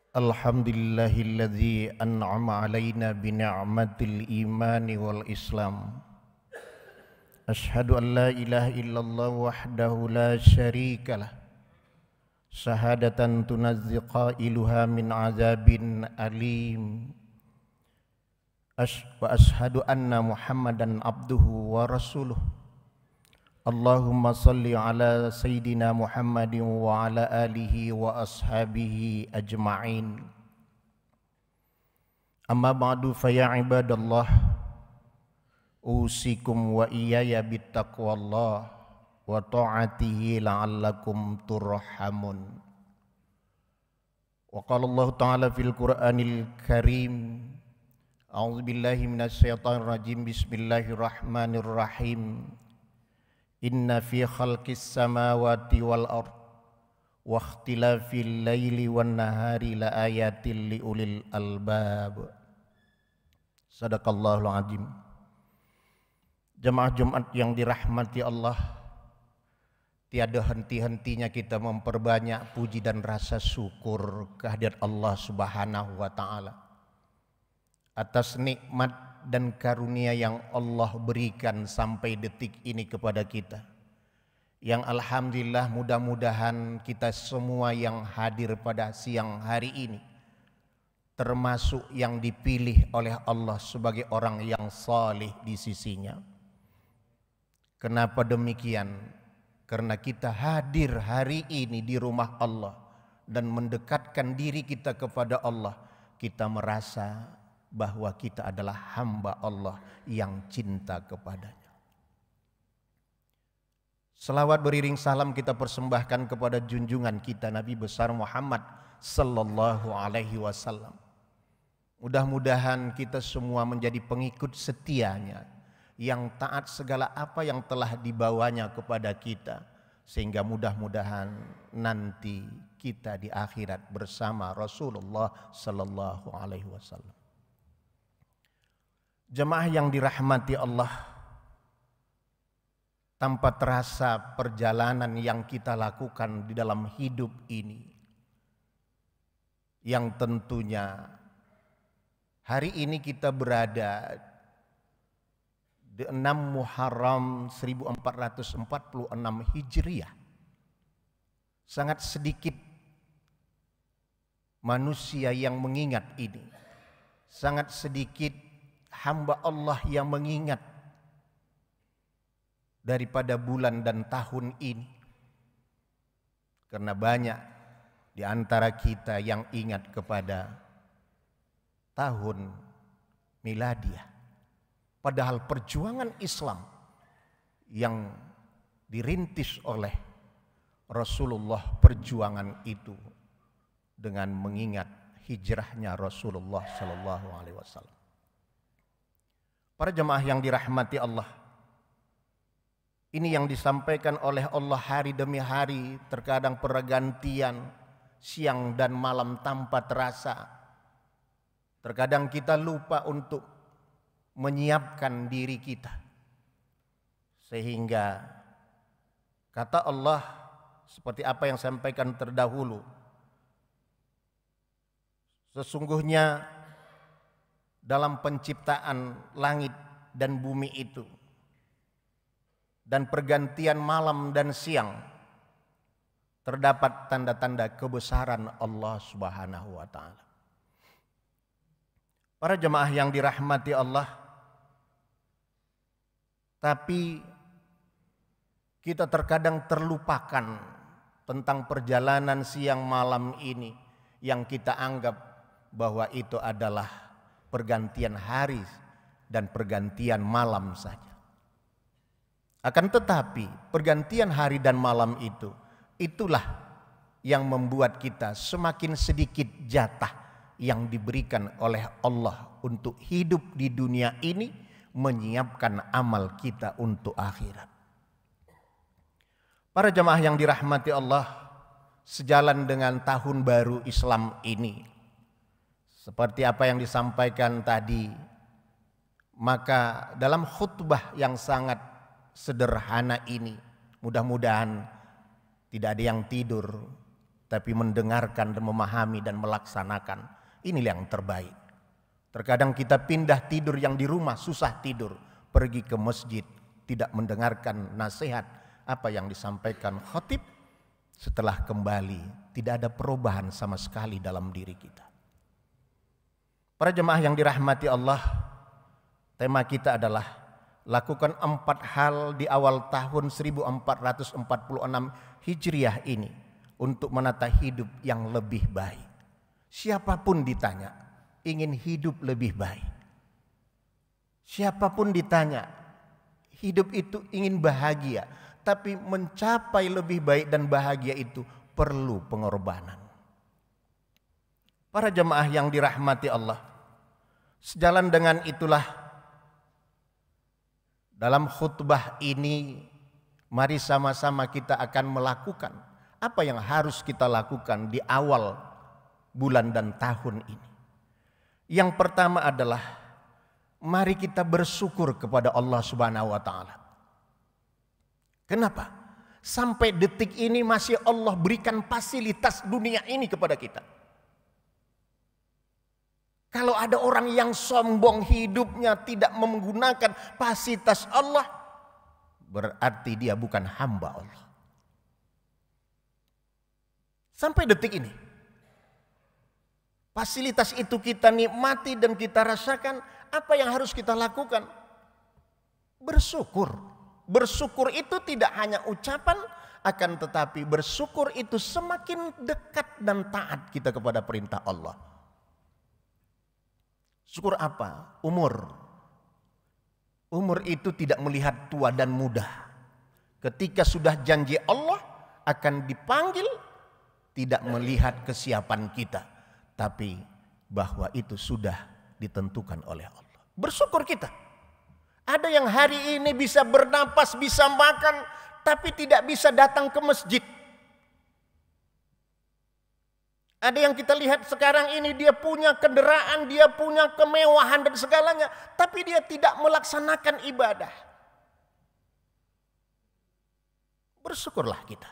Alhamdulillahilladzi an'ama alaina bini'matil imani wal islam. Ashhadu an la ilaha illallah wahdahu la syarikalah. Syahadatan tunazzi qailuha min azabin alim. Wa ashhadu anna Muhammadan abduhu wa rasuluh. Allahumma salli ala Sayyidina Muhammadin wa ala alihi wa ashabihi ajma'in. Amma ba'du fa ya ibadallah, usikum wa iyaya bittaqwallah wa ta'atihi la'allakum turhamun. Wa qala Allah ta'ala fil Qur'anil Karim, a'udzu billahi minasy syaithanir rajim, bismillahirrahmanirrahim. Inna fi khalqis samawati wal ard wa ikhtilafil laili wan nahari la ayatil liulil albab. Sadaqallahul azim. Jemaah Jumat yang dirahmati Allah, tiada henti-hentinya kita memperbanyak puji dan rasa syukur kehadirat Allah Subhanahu wa taala atas nikmat dan karunia yang Allah berikan sampai detik ini kepada kita, yang alhamdulillah mudah-mudahan kita semua yang hadir pada siang hari ini termasuk yang dipilih oleh Allah sebagai orang yang saleh di sisinya. Kenapa demikian? Karena kita hadir hari ini di rumah Allah dan mendekatkan diri kita kepada Allah, kita merasa bahwa kita adalah hamba Allah yang cinta kepadanya. Selawat beriring salam kita persembahkan kepada junjungan kita Nabi besar Muhammad sallallahu alaihi wasallam. Mudah-mudahan kita semua menjadi pengikut setianya, yang taat segala apa yang telah dibawanya kepada kita, sehingga mudah-mudahan nanti kita di akhirat bersama Rasulullah sallallahu alaihi wasallam. Jemaah yang dirahmati Allah, tanpa terasa perjalanan yang kita lakukan di dalam hidup ini, yang tentunya hari ini kita berada di 6 Muharram 1446 Hijriah. Sangat sedikit manusia yang mengingat ini, sangat sedikit hamba Allah yang mengingat daripada bulan dan tahun ini. Karena banyak di antara kita yang ingat kepada tahun miladiah. Padahal perjuangan Islam yang dirintis oleh Rasulullah, perjuangan itu dengan mengingat hijrahnya Rasulullah sallallahu alaihi wasallam. Para jemaah yang dirahmati Allah, ini yang disampaikan oleh Allah hari demi hari, terkadang pergantian siang dan malam tanpa terasa. Terkadang kita lupa untuk menyiapkan diri kita, sehingga kata Allah seperti apa yang sampaikan terdahulu, sesungguhnya dalam penciptaan langit dan bumi itu dan pergantian malam dan siang terdapat tanda-tanda kebesaran Allah Subhanahu wa taala. Para jemaah yang dirahmati Allah, tapi kita terkadang terlupakan tentang perjalanan siang malam ini yang kita anggap bahwa itu adalah pergantian hari dan pergantian malam saja. Akan tetapi pergantian hari dan malam itu, itulah yang membuat kita semakin sedikit jatah yang diberikan oleh Allah untuk hidup di dunia ini, menyiapkan amal kita untuk akhirat. Para jemaah yang dirahmati Allah, sejalan dengan tahun baru Islam ini, seperti apa yang disampaikan tadi, maka dalam khutbah yang sangat sederhana ini, mudah-mudahan tidak ada yang tidur tapi mendengarkan dan memahami dan melaksanakan. Inilah yang terbaik. Terkadang kita pindah tidur yang di rumah susah tidur, pergi ke masjid tidak mendengarkan nasihat apa yang disampaikan khatib, setelah kembali tidak ada perubahan sama sekali dalam diri kita. Para jemaah yang dirahmati Allah, tema kita adalah lakukan 4 hal di awal tahun 1446 Hijriah ini untuk menata hidup yang lebih baik. Siapapun ditanya, ingin hidup lebih baik. Siapapun ditanya, hidup itu ingin bahagia, tapi mencapai lebih baik dan bahagia itu perlu pengorbanan. Para jemaah yang dirahmati Allah, sejalan dengan itulah dalam khutbah ini mari sama-sama kita akan melakukan apa yang harus kita lakukan di awal bulan dan tahun ini. Yang pertama adalah mari kita bersyukur kepada Allah Subhanahu wa taala. Kenapa? Sampai detik ini masih Allah berikan fasilitas dunia ini kepada kita. Kalau ada orang yang sombong hidupnya tidak menggunakan fasilitas Allah, berarti dia bukan hamba Allah. Sampai detik ini, fasilitas itu kita nikmati dan kita rasakan. Apa yang harus kita lakukan? Bersyukur. Bersyukur itu tidak hanya ucapan, akan tetapi bersyukur itu semakin dekat dan taat kita kepada perintah Allah. Syukur apa? Umur. Umur itu tidak melihat tua dan muda. Ketika sudah janji Allah akan dipanggil, tidak melihat kesiapan kita, tapi bahwa itu sudah ditentukan oleh Allah. Bersyukur kita. Ada yang hari ini bisa bernapas, bisa makan, tapi tidak bisa datang ke masjid. Ada yang kita lihat sekarang ini dia punya kendaraan, dia punya kemewahan dan segalanya, tapi dia tidak melaksanakan ibadah. Bersyukurlah kita.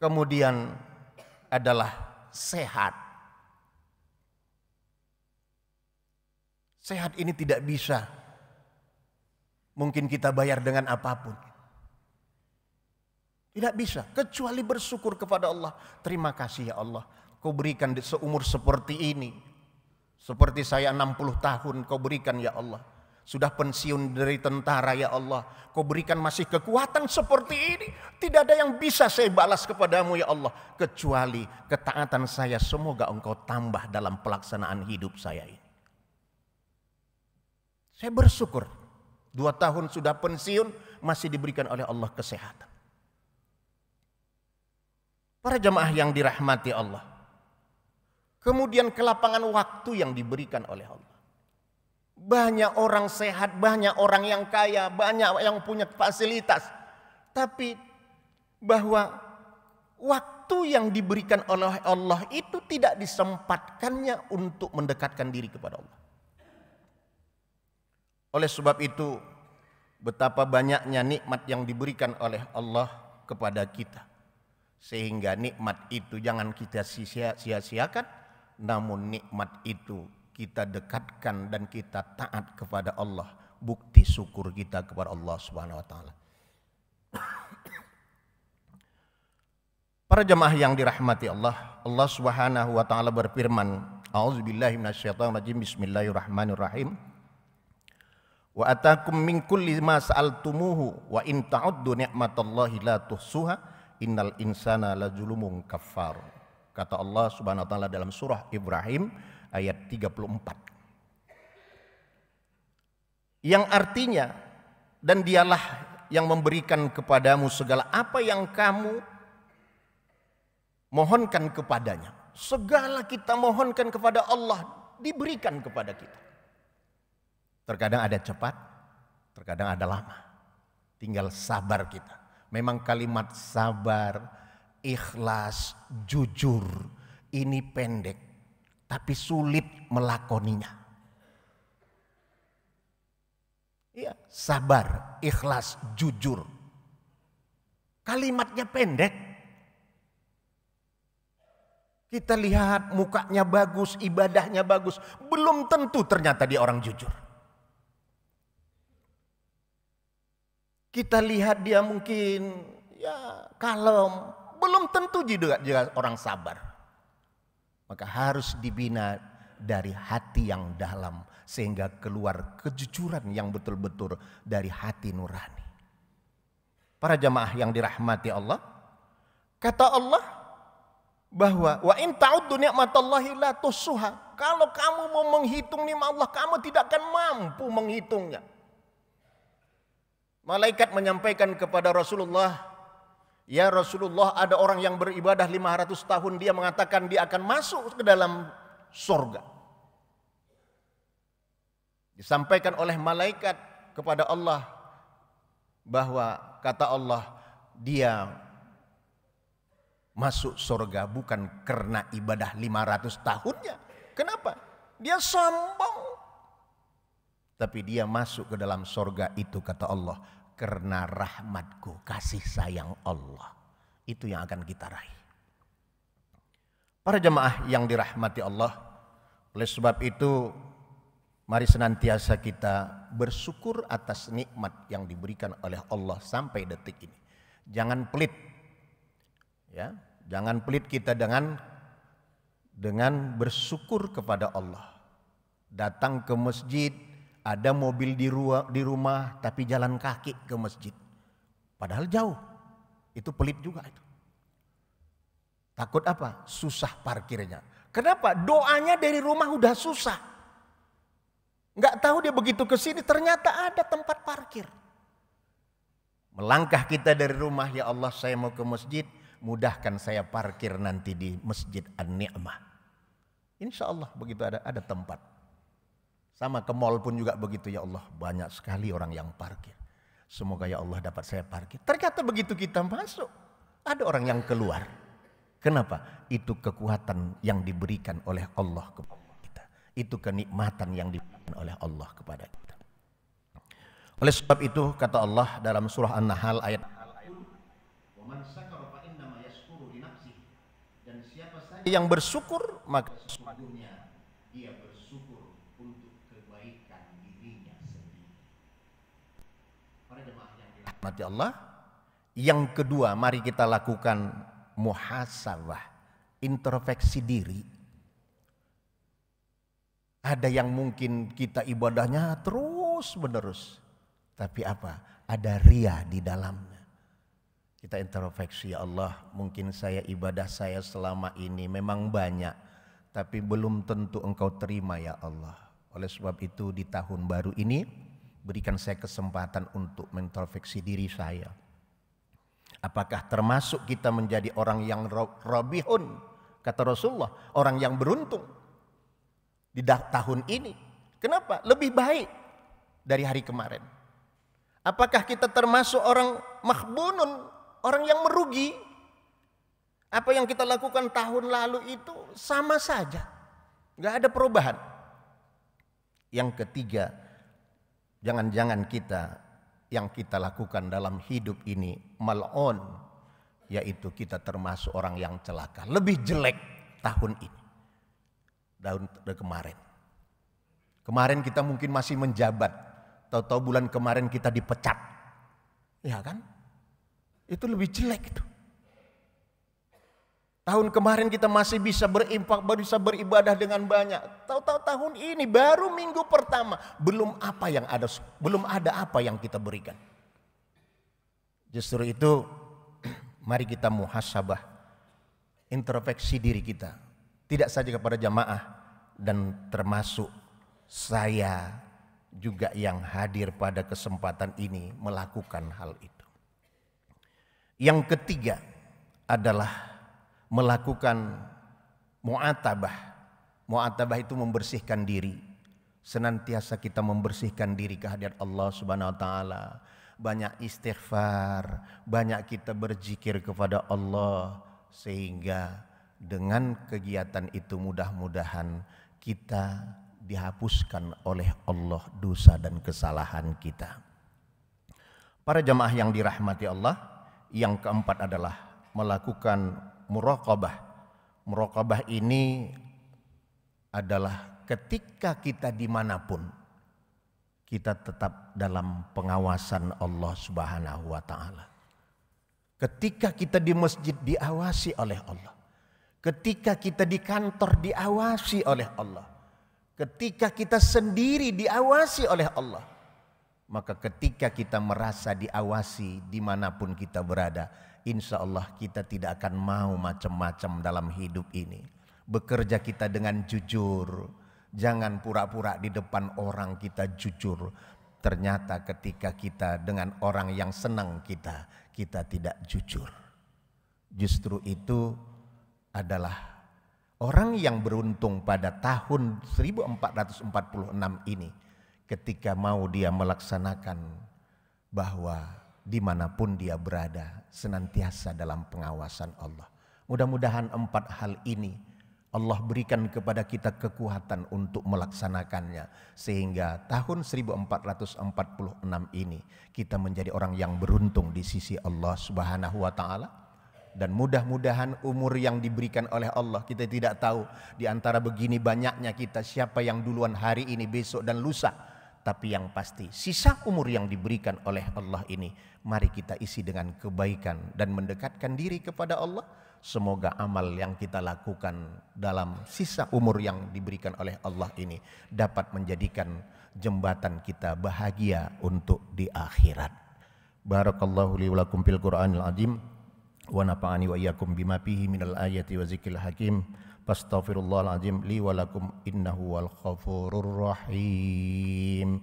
Kemudian adalah sehat. Sehat ini tidak bisa mungkin kita bayar dengan apapun. Tidak bisa, kecuali bersyukur kepada Allah. Terima kasih ya Allah, Kau berikan seumur seperti ini. Seperti saya 60 tahun Kau berikan ya Allah. Sudah pensiun dari tentara ya Allah, Kau berikan masih kekuatan seperti ini. Tidak ada yang bisa saya balas kepadamu ya Allah, kecuali ketaatan saya. Semoga Engkau tambah dalam pelaksanaan hidup saya ini. Saya bersyukur 2 tahun sudah pensiun masih diberikan oleh Allah kesehatan. Para jemaah yang dirahmati Allah, kemudian kelapangan waktu yang diberikan oleh Allah. Banyak orang sehat, banyak orang yang kaya, banyak yang punya fasilitas. Tapi bahwa waktu yang diberikan oleh Allah itu tidak disempatkannya untuk mendekatkan diri kepada Allah. Oleh sebab itu, betapa banyaknya nikmat yang diberikan oleh Allah kepada kita. Sehingga nikmat itu jangan kita sia-siakan, namun nikmat itu kita dekatkan dan kita taat kepada Allah. Bukti syukur kita kepada Allah Subhanahu wa taala. Para jemaah yang dirahmati Allah, Allah Subhanahu wa taala berfirman, A'udzubillahi minasyaitonirrajim, bismillahirrahmanirrahim. Wa atakum min kulli ma sa'altumuhu wa in ta'uddu ni'matallahi la tuhsuha innal insana lazulumun kafar. Kata Allah Subhanahu wa taala dalam surah Ibrahim ayat 34. Yang artinya, dan dialah yang memberikan kepadamu segala apa yang kamu mohonkan kepadanya. Segala kita mohonkan kepada Allah diberikan kepada kita. Terkadang ada cepat, terkadang ada lama. Tinggal sabar kita. Memang kalimat sabar, ikhlas, jujur ini pendek, tapi sulit melakoninya. Ya, sabar, ikhlas, jujur. Kalimatnya pendek. Kita lihat mukanya bagus, ibadahnya bagus. Belum tentu ternyata dia orang jujur. Kita lihat dia mungkin ya kalem. Belum tentu juga orang sabar. Maka harus dibina dari hati yang dalam. Sehingga keluar kejujuran yang betul-betul dari hati nurani. Para jamaah yang dirahmati Allah. Kata Allah bahwa wa in ta'uddu ni'matallahi la tuhsuha. Kalau kamu mau menghitung nikmat Allah, kamu tidak akan mampu menghitungnya. Malaikat menyampaikan kepada Rasulullah, ya Rasulullah, ada orang yang beribadah 500 tahun, dia mengatakan dia akan masuk ke dalam surga. Disampaikan oleh malaikat kepada Allah bahwa kata Allah, dia masuk surga bukan karena ibadah 500 tahunnya. Kenapa? Dia sombong. Tapi dia masuk ke dalam surga itu, kata Allah, karena rahmatku, kasih sayang Allah. Itu yang akan kita raih. Para jemaah yang dirahmati Allah, oleh sebab itu mari senantiasa kita bersyukur atas nikmat yang diberikan oleh Allah sampai detik ini. Jangan pelit. Ya, jangan pelit kita dengan bersyukur kepada Allah. Datang ke masjid, ada mobil di rumah tapi jalan kaki ke masjid. Padahal jauh. Itu pelit juga itu. Takut apa? Susah parkirnya. Kenapa? Doanya dari rumah udah susah. Nggak tahu dia begitu ke sini ternyata ada tempat parkir. Melangkah kita dari rumah, ya Allah saya mau ke masjid, mudahkan saya parkir nanti di Masjid An-Ni'mah. Insya Allah begitu ada tempat. Sama ke mall pun juga begitu, ya Allah banyak sekali orang yang parkir. Semoga ya Allah dapat saya parkir. Ternyata begitu kita masuk, ada orang yang keluar. Kenapa? Itu kekuatan yang diberikan oleh Allah kepada kita. Itu kenikmatan yang diberikan oleh Allah kepada kita. Oleh sebab itu kata Allah dalam surah An-Nahl ayat dan siapa saja yang bersyukur maka sesungguhnya dia bersyukur untuk kebaikan dirinya sendiri. Para jemaah yang dirahmati Allah, yang kedua mari kita lakukan muhasabah, introspeksi diri. Ada yang mungkin kita ibadahnya terus menerus, tapi apa? Ada ria di dalamnya. Kita introspeksi, ya Allah, mungkin saya ibadah saya selama ini memang banyak, tapi belum tentu Engkau terima ya Allah. Oleh sebab itu di tahun baru ini berikan saya kesempatan untuk mengintrospeksi diri saya. Apakah termasuk kita menjadi orang yang robihun, kata Rasulullah, orang yang beruntung di tahun ini? Kenapa? Lebih baik dari hari kemarin. Apakah kita termasuk orang makhbunun, orang yang merugi? Apa yang kita lakukan tahun lalu itu sama saja, nggak ada perubahan. Yang ketiga, jangan-jangan yang kita lakukan dalam hidup ini mal'un, yaitu kita termasuk orang yang celaka, lebih jelek tahun ini dari kemarin. Kemarin kita mungkin masih menjabat, tahu-tahu bulan kemarin kita dipecat, ya kan? Itu lebih jelek itu. Tahun kemarin kita masih bisa berimpak, bisa beribadah dengan banyak. Tahu-tahu tahun ini baru minggu pertama belum ada apa yang kita berikan. Justru itu mari kita muhasabah, introspeksi diri kita. Tidak saja kepada jamaah dan termasuk saya juga yang hadir pada kesempatan ini melakukan hal itu. Yang ketiga adalah melakukan mu'atabah. Mu'atabah itu membersihkan diri. Senantiasa kita membersihkan diri kehadirat Allah Subhanahu wa taala. Banyak istighfar, banyak kita berzikir kepada Allah, sehingga dengan kegiatan itu mudah-mudahan kita dihapuskan oleh Allah dosa dan kesalahan kita. Para jamaah yang dirahmati Allah, Yang keempat adalah melakukan muraqabah. Muraqabah ini adalah ketika kita dimanapun, kita tetap dalam pengawasan Allah Subhanahu wa ta'ala. Ketika kita di masjid diawasi oleh Allah. Ketika kita di kantor diawasi oleh Allah. Ketika kita sendiri diawasi oleh Allah. Maka ketika kita merasa diawasi dimanapun kita berada, insya Allah kita tidak akan mau macam-macam dalam hidup ini. Bekerja kita dengan jujur. Jangan pura-pura di depan orang kita jujur. Ternyata ketika kita dengan orang yang senang kita tidak jujur. Justru itu adalah orang yang beruntung pada tahun 1446 ini, ketika mau dia melaksanakan bahwa dimanapun dia berada senantiasa dalam pengawasan Allah. Mudah-mudahan 4 hal ini Allah berikan kepada kita kekuatan untuk melaksanakannya, sehingga tahun 1446 ini kita menjadi orang yang beruntung di sisi Allah Subhanahu wa ta'ala. Dan mudah-mudahan umur yang diberikan oleh Allah, kita tidak tahu di antara begini banyaknya kita siapa yang duluan hari ini, besok dan lusa. Tapi yang pasti sisa umur yang diberikan oleh Allah ini, mari kita isi dengan kebaikan dan mendekatkan diri kepada Allah. Semoga amal yang kita lakukan dalam sisa umur yang diberikan oleh Allah ini dapat menjadikan jembatan kita bahagia untuk di akhirat. Barakallahu li wa lakum fil Qur'anil azim wa nafa'ani wa iyyakum bima fihi minal ayati wa zikril hakim. Astaghfirullahal azim li wa lakum innahu wal ghafurur rahim.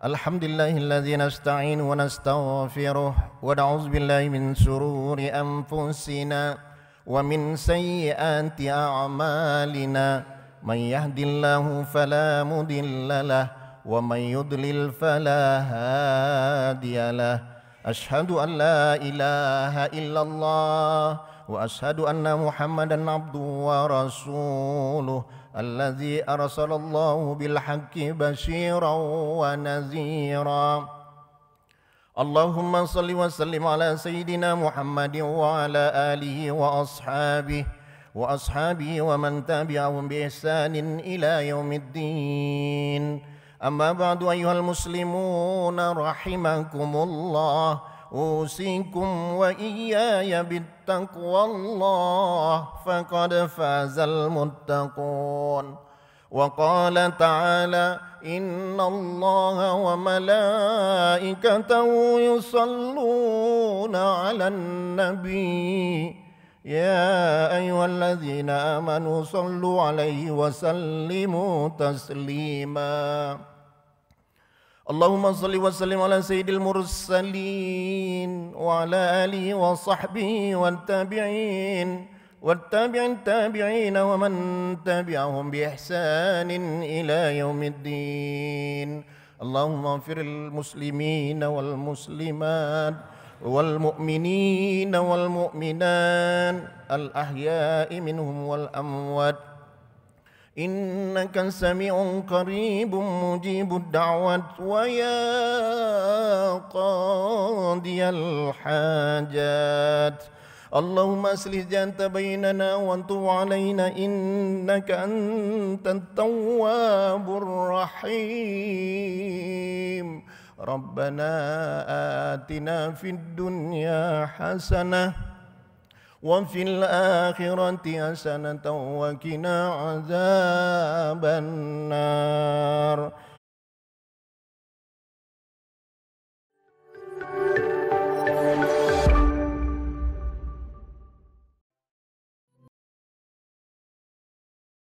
Alhamdulillahilladzi nasta'inu wa nastaghfiruh wa na'udzu billahi min shururi anfusina wa min sayyiati a'malina. Man yahdihillahu fala mudilla lahu wa man yudlil fala hadiyalah. Ashhadu an la ilaha illallah wa ashhadu anna Muhammadan abduhu wa rasuluh. الذي أرسل الله بالحق بشيرا ونذيرا. اللهم صل وسلم على سيدنا محمد وعلى آله وأصحابه ومن تبعهم بإحسان إلى يوم الدين. أما بعد أيها المسلمون رحمكم الله، أوصيكم وإياي بالتقوى الله فقد فاز المتقون. وقال تعالى إن الله وملائكته يصلون على النبي يا أيها الذين آمنوا صلوا عليه وسلموا تسليما. اللهم صل وسلم على سيد المرسلين وعلى آله وصحبه والتابعين ومن تبعهم بإحسان إلى يوم الدين. اللهم اغفر المسلمين والمسلمات والمؤمنين والمؤمنات الأحياء منهم والأموات إنك سميع قريب مجيب الدعوات ويا قاضي الحاجات. اللهم أصلح ذات بيننا وانتب علينا إنك أنت التواب الرحيم. ربنا آتنا في الدنيا حسنة وفي الآخرة حسنة وقنا عذاب النار.